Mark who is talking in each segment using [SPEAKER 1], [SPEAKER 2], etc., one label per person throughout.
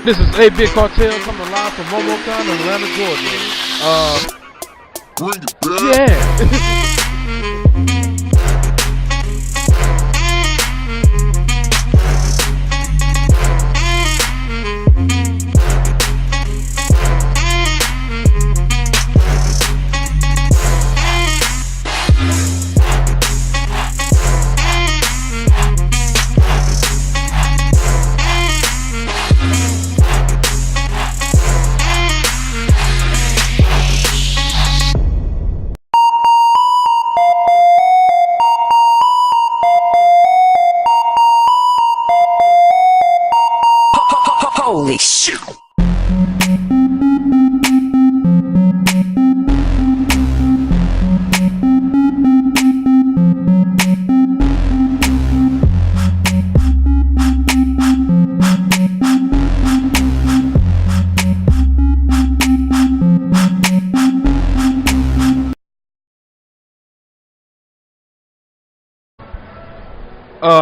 [SPEAKER 1] This is A Big Cartel coming live from MOMOcon in Atlanta, Georgia.
[SPEAKER 2] Bring it back.
[SPEAKER 1] Yeah.
[SPEAKER 3] Holy shit!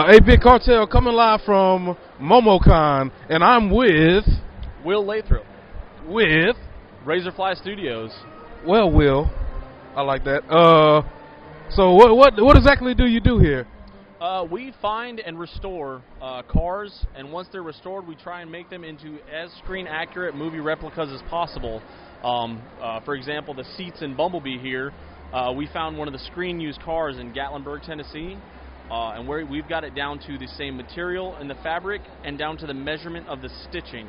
[SPEAKER 1] A Big Cartel coming live from MOMOcon, and I'm with
[SPEAKER 4] Will Lathrop,
[SPEAKER 1] with
[SPEAKER 4] Razorfly Studios.
[SPEAKER 1] well, Will, I like that. So what exactly do you do here?
[SPEAKER 4] We find and restore cars, and once they're restored, we try and make them into as screen-accurate movie replicas as possible. For example, the seats in Bumblebee here, we found one of the screen-used cars in Gatlinburg, Tennessee, and we've got it down to the same material in the fabric and down to the measurement of the stitching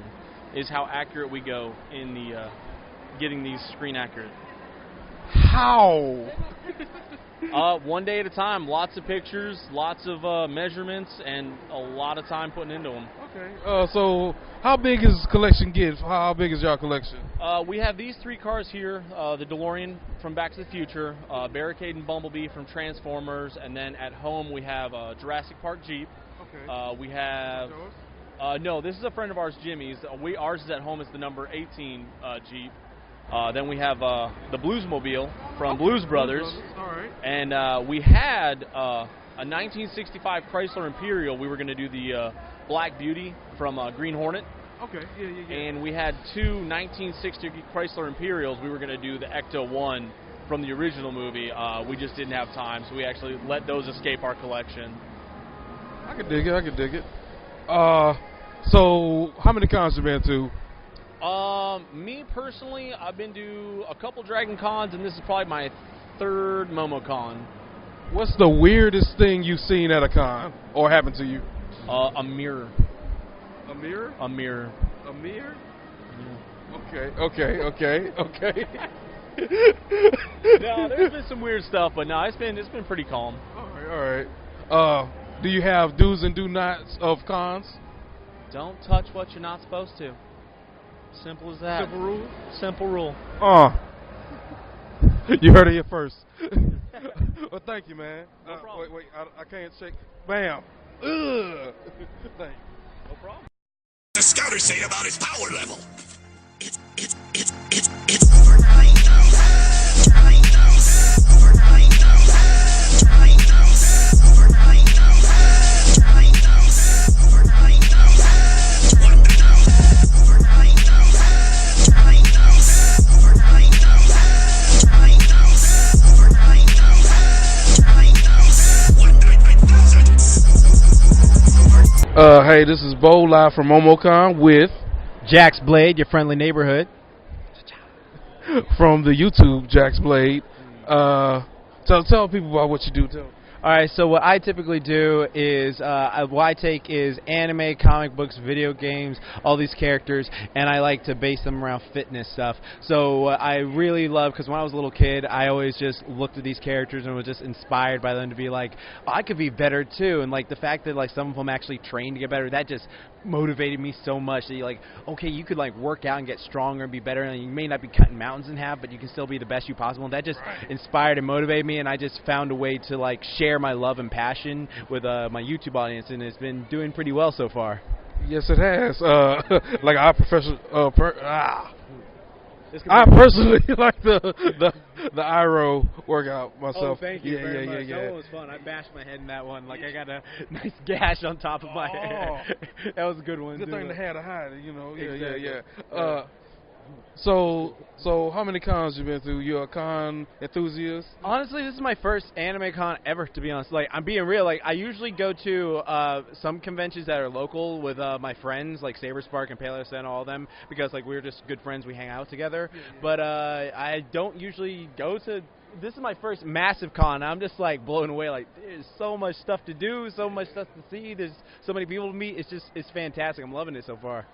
[SPEAKER 4] is how accurate we go in the getting these screen-accurate.
[SPEAKER 1] How?
[SPEAKER 4] One day at a time. Lots of pictures, lots of measurements, and a lot of time putting into them.
[SPEAKER 1] Okay. So how big is collection get? How big is your collection?
[SPEAKER 4] We have these three cars here, the DeLorean from Back to the Future, Barricade and Bumblebee from Transformers, and then at home we have a Jurassic Park Jeep.
[SPEAKER 1] Okay.
[SPEAKER 4] We have... no, this is a friend of ours, Jimmy's. Ours is at home. It's the number 18 Jeep. Then we have the Bluesmobile from Blues Brothers.
[SPEAKER 1] All right.
[SPEAKER 4] And we had a 1965 Chrysler Imperial. We were going to do the Black Beauty from Green Hornet.
[SPEAKER 1] Okay. Yeah.
[SPEAKER 4] And we had two 1960 Chrysler Imperials. We were going to do the Ecto 1 from the original movie. We just didn't have time, so we actually let those escape our collection.
[SPEAKER 1] I can dig it. So how many cons you been to?
[SPEAKER 4] Me personally, I've been to a couple Dragon Cons, and this is probably my third MOMOcon.
[SPEAKER 1] What's the weirdest thing you've seen at a con or happened to you?
[SPEAKER 4] A mirror.
[SPEAKER 1] A mirror?
[SPEAKER 4] A mirror.
[SPEAKER 1] A mirror?
[SPEAKER 4] Yeah.
[SPEAKER 1] Okay.
[SPEAKER 4] No, there's been some weird stuff, but no, it's been pretty calm.
[SPEAKER 1] All right. Do you have do's and do nots of cons?
[SPEAKER 4] Don't touch what you're not supposed to. Simple as that.
[SPEAKER 1] Simple rule?
[SPEAKER 4] Simple rule.
[SPEAKER 1] You heard it here first. Well, thank you, man.
[SPEAKER 4] No problem.
[SPEAKER 1] Wait, I can't shake. Bam. Ugh. Thank you.
[SPEAKER 4] No problem.
[SPEAKER 2] The scouters say about his power level. It's over 9,000. 9,000. Over 9,000. 9,000. Over 9,000. 9,000. Over 9,000. 1,000. Over 9,000. 9,000. Over 9,000. 9,000. Over 9,000. 9,000. 1,000.
[SPEAKER 1] Hey, this is Bo live from MOMOcon with
[SPEAKER 5] Jax Blade, your friendly neighborhood.
[SPEAKER 1] from the YouTube Jax Blade. Tell people about what you do.
[SPEAKER 5] All right, so what I typically do is, what I take is anime, comic books, video games, all these characters, and I like to base them around fitness stuff. So what I really love, because when I was a little kid, I always just looked at these characters and was just inspired by them to be like, oh, I could be better too. And like the fact that like some of them actually train to get better, that just motivated me so much that you're like, okay, you could like work out and get stronger and be better, and you may not be cutting mountains in half, but you can still be the best you possible. And that just inspired and motivated me, and I just found a way to like share my love and passion with my YouTube audience, and it's been doing pretty well so far.
[SPEAKER 1] Yes, it has. Like our professional. I personally like the Iro workout myself.
[SPEAKER 5] Oh, thank you very much. That one was fun. I bashed my head in that one. Like I got a nice gash on top of my head. That was a good one.
[SPEAKER 1] Good thing to have to hide it,
[SPEAKER 5] Exactly.
[SPEAKER 1] Yeah. So how many cons you been through? You're a con enthusiast?
[SPEAKER 5] Honestly, this is my first anime con ever, to be honest. Like, I'm being real. Like, I usually go to some conventions that are local with my friends, like Saber Spark and Paler and all of them, because, like, we're just good friends. We hang out together. But I don't usually go to... This is my first massive con. I'm just, like, blown away. Like, there's so much stuff to do, so much stuff to see. There's so many people to meet. It's fantastic. I'm loving it so far.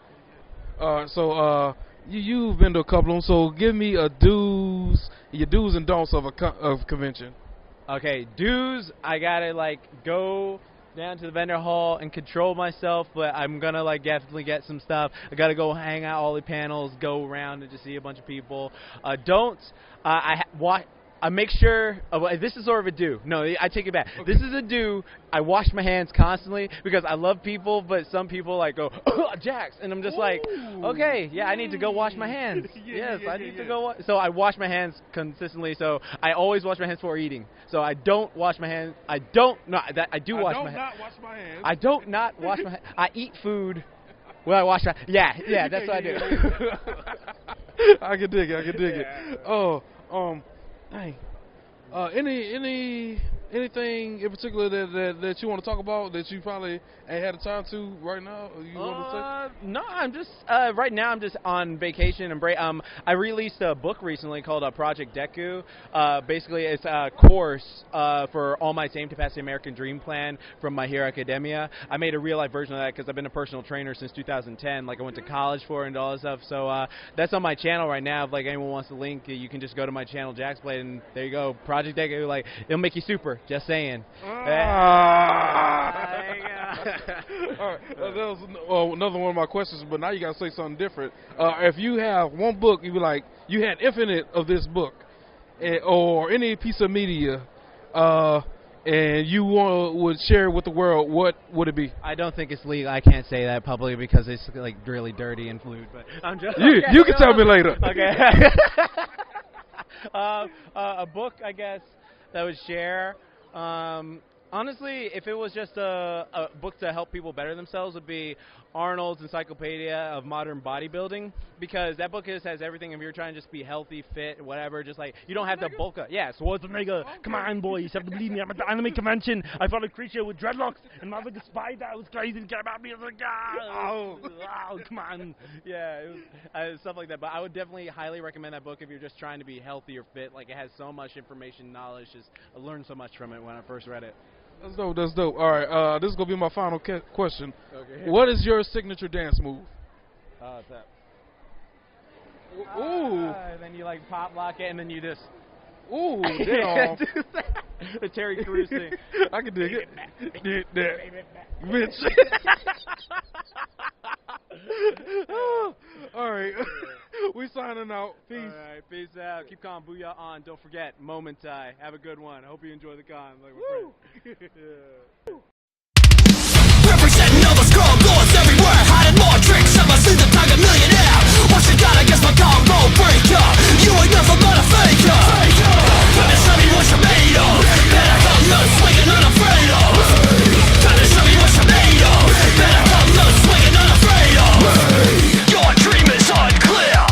[SPEAKER 1] You've been to a couple of them, so give me your do's and don'ts of a convention.
[SPEAKER 5] Okay, do's, I gotta like go down to the vendor hall and control myself, but I'm gonna like definitely get some stuff. I gotta go hang out all the panels, go around and just see a bunch of people. Don'ts, I make sure, this is sort of a do. No, I take it back. Okay. This is a do. I wash my hands constantly because I love people, but some people like go, Jax, and I'm just like, okay, yeah, I need to go wash my hands. I need to go. So I wash my hands consistently. So I always wash my hands before eating. So I don't wash my hands. I do wash my hands.
[SPEAKER 1] I don't not wash my hands.
[SPEAKER 5] I don't not wash my hands. I eat food. Well, I wash my. Yeah, that's what I do.
[SPEAKER 1] I can dig it. Oh, hey, anything in particular that you want to talk about that you probably ain't had the time to right now? You want to say?
[SPEAKER 5] No, I'm just right now. I'm just on vacation and I released a book recently called Project Deku. Basically, it's a course for All Might's Aim to Pass the American Dream Plan from My Hero Academia. I made a real life version of that because I've been a personal trainer since 2010. Like I went to college for it and all that stuff. So that's on my channel right now. If like anyone wants the link, you can just go to my channel, Jaxblade, and there you go. Project Deku. Like it'll make you super. Just saying.
[SPEAKER 1] All right, that was another one of my questions, but now you got to say something different. If you have one book, you be like, you had infinite of this book, or any piece of media, and you would share it with the world, what would it be?
[SPEAKER 5] I don't think it's legal. I can't say that publicly because it's like really dirty and fluid. But I'm just
[SPEAKER 1] you can tell me later.
[SPEAKER 5] Okay. A book, I guess, that I would share. Honestly, if it was just a book to help people better themselves, would be Arnold's Encyclopedia of Modern Bodybuilding, because that book has everything. If you're trying to just be healthy, fit, whatever, just like you don't have to bulk up. Yeah, so what's a nigga? Come on, boys, you have to believe me. I'm at the anime convention. I found a creature with dreadlocks and I was like a spider. It was crazy to get about me. I was like, oh, come on. Yeah, it was stuff like that. But I would definitely highly recommend that book if you're just trying to be healthy or fit. Like it has so much information, knowledge. I learned so much from it when I first read it.
[SPEAKER 1] That's dope. All right, this is going to be my final question.
[SPEAKER 5] Okay.
[SPEAKER 1] What is your signature dance move?
[SPEAKER 5] What's that?
[SPEAKER 1] Ooh.
[SPEAKER 5] And then you like pop lock it and then you just...
[SPEAKER 1] Ooh, damn.
[SPEAKER 5] The Terry Crews thing.
[SPEAKER 1] I can dig it. Bitch. All right. We signing out. Peace.
[SPEAKER 5] All right, peace out. Keep calm. Booyah on. Don't forget, Momentai. Have a good one. I hope you enjoy the con. Like my friend.
[SPEAKER 2] Representing all the scrolls everywhere, hiding more tricks. I must see the tiger millionaire. What you got against my combo breaker? You ain't nothing but a faker. Trying to show me what you're made of. Better come loose, swinging unafraid of. Trying to show me what you're made of. Better come loose, swinging unafraid of. Your dream is unclear.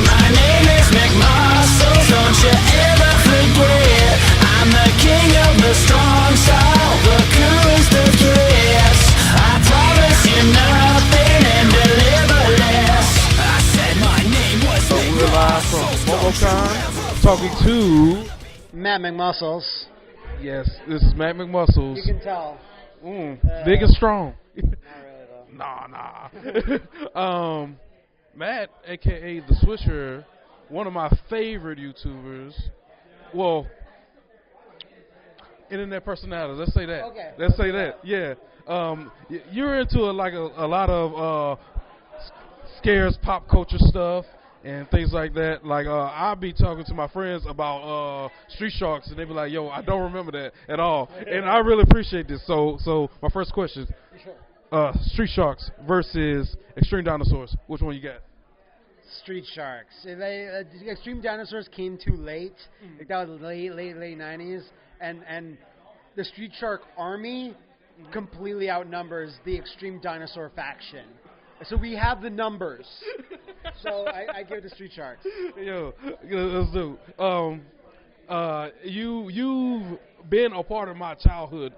[SPEAKER 2] My name is McMuscles, don't you ever forget. I'm the king of the strong style, the coolest of kids. I promise you nothing and deliver less. I said my name was
[SPEAKER 1] We're live from MOMOcon, talking to
[SPEAKER 3] Matt McMuscles.
[SPEAKER 1] Yes, this is Matt McMuscles.
[SPEAKER 3] You can tell.
[SPEAKER 1] Big and strong.
[SPEAKER 3] Not really, though.
[SPEAKER 1] Nah. Matt, aka the Swisher, one of my favorite YouTubers. Well, internet personalities. Let's say that.
[SPEAKER 3] Okay.
[SPEAKER 1] Let's say that. Yeah. You're into a lot of scares pop culture stuff and things like that. Like I'll be talking to my friends about Street Sharks, and they be like, "Yo, I don't remember that at all." And I really appreciate this. So my first question: Street Sharks versus Extreme Dinosaurs. Which one you got?
[SPEAKER 3] Street Sharks. Extreme Dinosaurs came too late. Like that was late 90s, and the Street Shark army completely outnumbers the Extreme Dinosaur faction. So we have the numbers. So I give it to Street Sharks.
[SPEAKER 1] Yo, let's do. You've been a part of my childhood.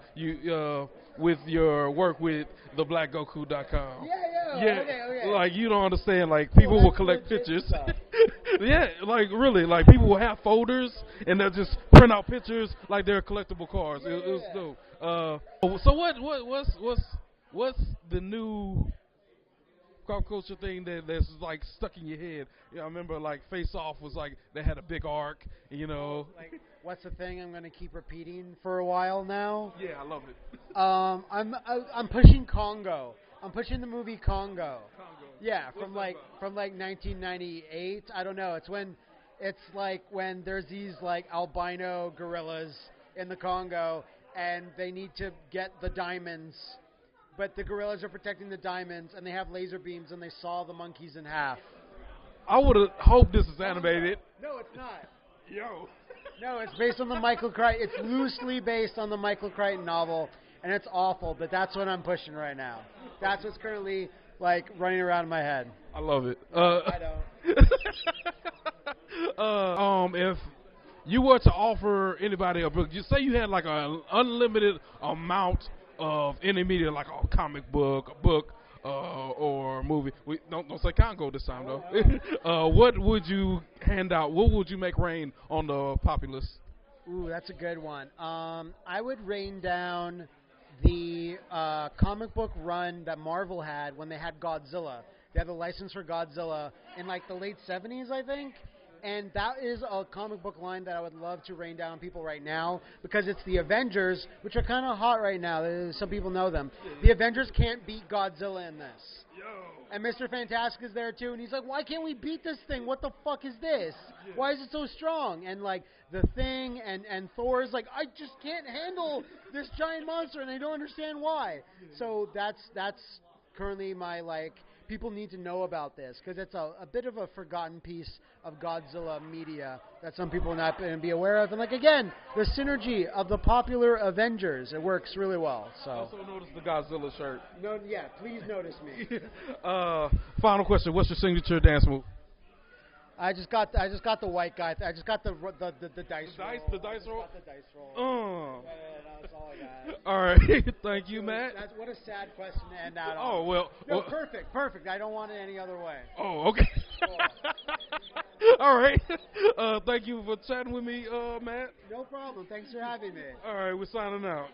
[SPEAKER 1] With your work with theblackgoku.com.
[SPEAKER 3] Yeah. Okay.
[SPEAKER 1] Like you don't understand. Like people will collect pictures. Yeah, like really, like people will have folders and they'll just print out pictures like they're collectible cards. It was dope. So what's the new pop culture thing that's like stuck in your head? I remember like Face Off was like they had a big arc,
[SPEAKER 3] Like, what's the thing I'm gonna keep repeating for a while now?
[SPEAKER 1] Yeah, I love it.
[SPEAKER 3] I'm pushing Congo. I'm pushing the movie Congo. Yeah, from 1998. I don't know. It's like when there's these like albino gorillas in the Congo and they need to get the diamonds. But the gorillas are protecting the diamonds, and they have laser beams, and they saw the monkeys in half.
[SPEAKER 1] I would have hoped this is animated.
[SPEAKER 3] No, it's not.
[SPEAKER 1] Yo.
[SPEAKER 3] No, it's based on the Michael Crichton. It's loosely based on the Michael Crichton novel, and it's awful. But that's what I'm pushing right now. That's what's currently like running around in my head.
[SPEAKER 1] I love it.
[SPEAKER 3] I don't.
[SPEAKER 1] If you were to offer anybody a book, you say you had like an unlimited amount of any media, like a comic book, a book, or a movie. Don't say Congo this time though. What would you hand out? What would you make rain on the populace?
[SPEAKER 3] Ooh, that's a good one. I would rain down the comic book run that Marvel had when they had Godzilla. They had the license for Godzilla in like the late 70s, I think. And that is a comic book line that I would love to rain down on people right now because it's the Avengers, which are kind of hot right now. Some people know them. The Avengers can't beat Godzilla in this. And Mr. Fantastic is there too, and he's like, why can't we beat this thing? What the fuck is this? Why is it so strong? And like the Thing and Thor is like, I just can't handle this giant monster, and I don't understand why. So that's currently my like. People need to know about this because it's a bit of a forgotten piece of Godzilla media that some people are not going to be aware of. And like again, the synergy of the popular Avengers, it works really well. So
[SPEAKER 1] also notice the Godzilla shirt.
[SPEAKER 3] No, yeah, please notice me.
[SPEAKER 1] Final question: what's your signature dance move?
[SPEAKER 3] I just got the white guy. I just got the dice roll.
[SPEAKER 1] The dice roll.
[SPEAKER 3] Got the dice roll.
[SPEAKER 1] Yeah,
[SPEAKER 3] that's all I got.
[SPEAKER 1] All right, thank you, Matt.
[SPEAKER 3] That's what a sad question to end out on.
[SPEAKER 1] Oh well.
[SPEAKER 3] No, perfect. I don't want it any other way.
[SPEAKER 1] Oh, okay. All right. Thank you for chatting with me, Matt.
[SPEAKER 3] No problem. Thanks for having me.
[SPEAKER 1] All right, we're signing out.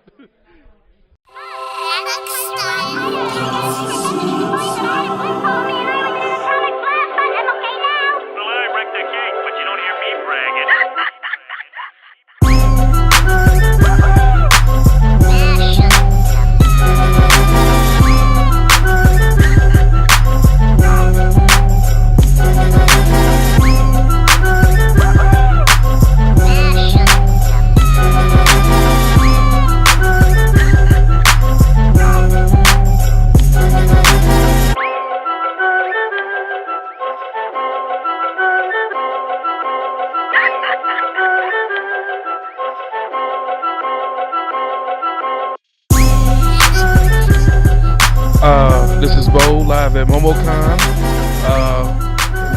[SPEAKER 1] This is Bo live at MOMOcon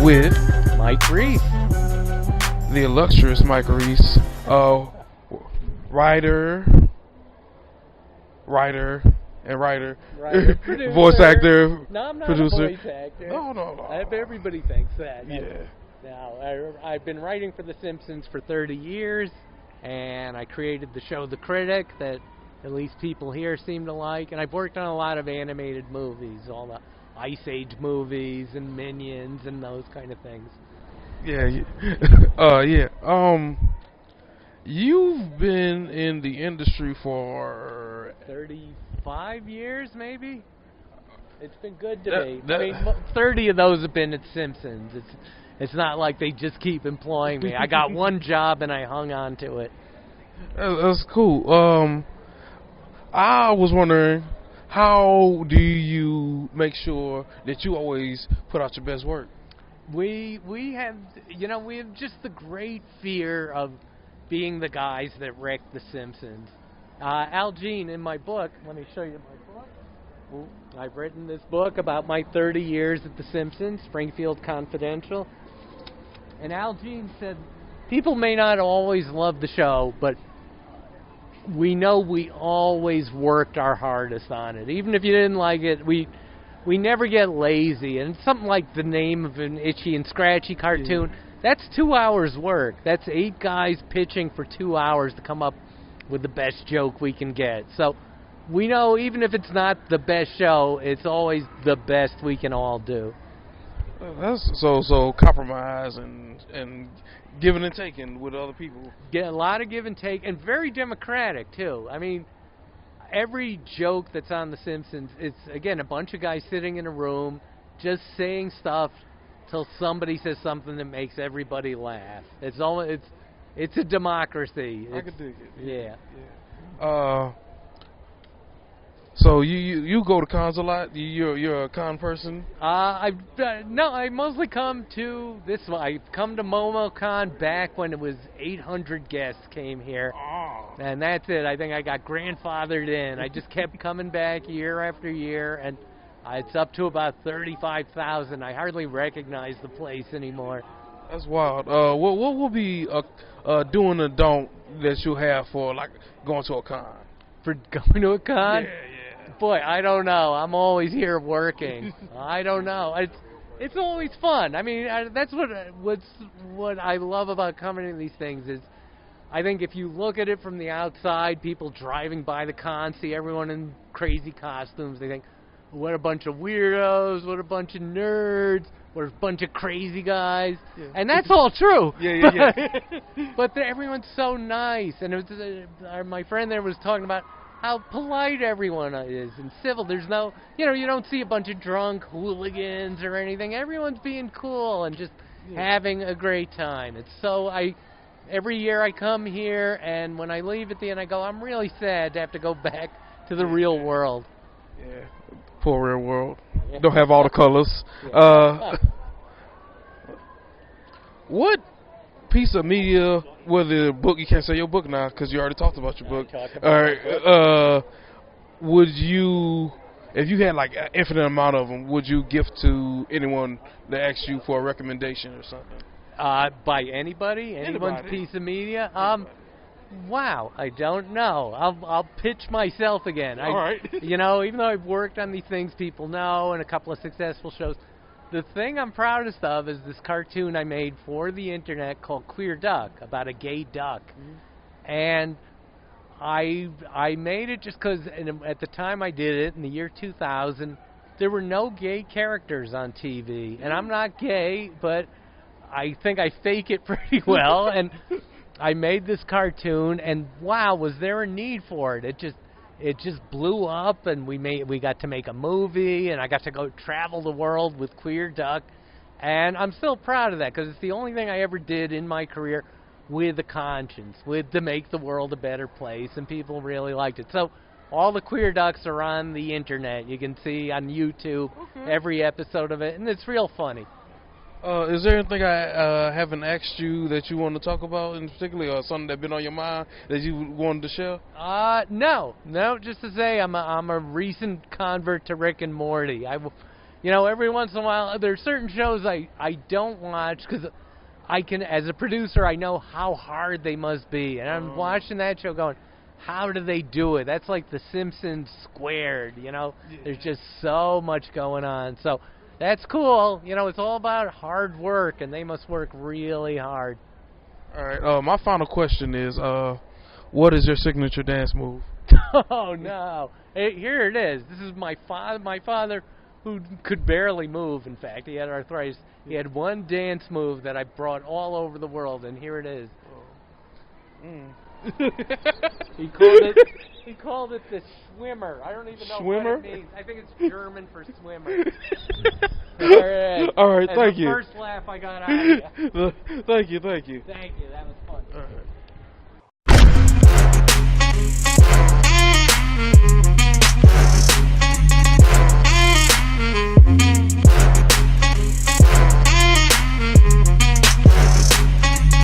[SPEAKER 1] with
[SPEAKER 5] Mike Reese.
[SPEAKER 1] the illustrious Mike Reese, writer, voice actor,
[SPEAKER 6] No, I'm not
[SPEAKER 1] producer.
[SPEAKER 6] a voice actor.
[SPEAKER 1] No.
[SPEAKER 6] Everybody thinks that.
[SPEAKER 1] Yeah.
[SPEAKER 6] Now, I've been writing for The Simpsons for 30 years, and I created the show The Critic that at least people here seem to like, and I've worked on a lot of animated movies, all the Ice Age movies and Minions and those kind of things.
[SPEAKER 1] Yeah. You've been in the industry for
[SPEAKER 6] 35 years, maybe? It's been good to me. I mean, 30 of those have been at Simpsons. It's not like they just keep employing me. I got one job and I hung on to it.
[SPEAKER 1] That's cool. I was wondering, how do you make sure that you always put out your best work?
[SPEAKER 6] We have, we have just the great fear of being the guys that wrecked The Simpsons. Al Jean, in my book, let me show you my book. I've written this book about my 30 years at The Simpsons, Springfield Confidential. And Al Jean said, people may not always love the show, but we know we always worked our hardest on it. Even if you didn't like it, we never get lazy. And it's something like the name of an Itchy and Scratchy cartoon. That's 2 hours work. That's 8 guys pitching for 2 hours to come up with the best joke we can get. So we know even if it's not the best show, it's always the best we can all do.
[SPEAKER 1] That's so compromise and giving and taking with other people.
[SPEAKER 6] Get a lot of give and take, and very democratic too. I mean, every joke that's on The Simpsons, it's again a bunch of guys sitting in a room just saying stuff till somebody says something that makes everybody laugh. It's a democracy.
[SPEAKER 1] I could dig it.
[SPEAKER 6] Yeah.
[SPEAKER 1] So you go to cons a lot? You're a con person?
[SPEAKER 6] No, I mostly come to this one. I come to MOMOcon back when it was 800 guests came here.
[SPEAKER 1] Oh.
[SPEAKER 6] And that's it. I think I got grandfathered in. I just kept coming back year after year, and it's up to about 35,000. I hardly recognize the place anymore.
[SPEAKER 1] That's wild. What will be doing a don't that you have for like going to a con?
[SPEAKER 6] For going to a con?
[SPEAKER 1] Yeah.
[SPEAKER 6] Boy, I don't know. I'm always here working. I don't know. It's always fun. I mean, that's what I love about coming to these things is, I think if you look at it from the outside, people driving by the con see everyone in crazy costumes. They think, what a bunch of weirdos, what a bunch of nerds, what a bunch of crazy guys. Yeah. And that's all true.
[SPEAKER 1] Yeah.
[SPEAKER 6] But everyone's so nice. And it was, my friend there was talking about how polite everyone is and civil. There's no, you don't see a bunch of drunk hooligans or anything. Everyone's being cool and just having a great time. It's so, every year I come here, and when I leave at the end, I go, I'm really sad to have to go back to the real world.
[SPEAKER 1] Yeah, poor real world. Don't have all the colors. What piece of media, whether book, you can't say your book now because you already talked about your book. All right. Would you, if you had like an infinite amount of them, would you gift to anyone that asks you for a recommendation or something?
[SPEAKER 6] By anyone's piece of media? Wow, I don't know. I'll pitch myself again.
[SPEAKER 1] All right.
[SPEAKER 6] Even though I've worked on these things people know and a couple of successful shows, the thing I'm proudest of is this cartoon I made for the internet called Queer Duck, about a gay duck. Mm-hmm. And I made it just because at the time I did it, in the year 2000, there were no gay characters on TV. And I'm not gay, but I think I fake it pretty well. And I made this cartoon, and wow, was there a need for it? It just blew up, and we got to make a movie, and I got to go travel the world with Queer Duck, and I'm still proud of that because it's the only thing I ever did in my career with a conscience, to make the world a better place, and people really liked it. So all the Queer Ducks are on the internet. You can see on YouTube every episode of it, and it's real funny.
[SPEAKER 1] Is there anything I haven't asked you that you want to talk about in particular, or something that's been on your mind that you wanted to share?
[SPEAKER 6] No. Just to say, I'm a recent convert to Rick and Morty. Every once in a while, there's certain shows I don't watch because I can, as a producer, I know how hard they must be, and I'm watching that show going, how do they do it? That's like The Simpsons squared. There's just so much going on. So that's cool. It's all about hard work, and they must work really hard.
[SPEAKER 1] All right. My final question is, what is your signature dance move?
[SPEAKER 6] Oh, no. Here it is. This is my father, who could barely move, in fact. He had arthritis. He had one dance move that I brought all over the world, and here it is. He called it the swimmer. I don't even know what it means. I think it's German for swimmer. All right,
[SPEAKER 1] thank you.
[SPEAKER 6] First laugh I got out of you.
[SPEAKER 1] Thank you.
[SPEAKER 6] Thank you. That was fun.
[SPEAKER 1] All right.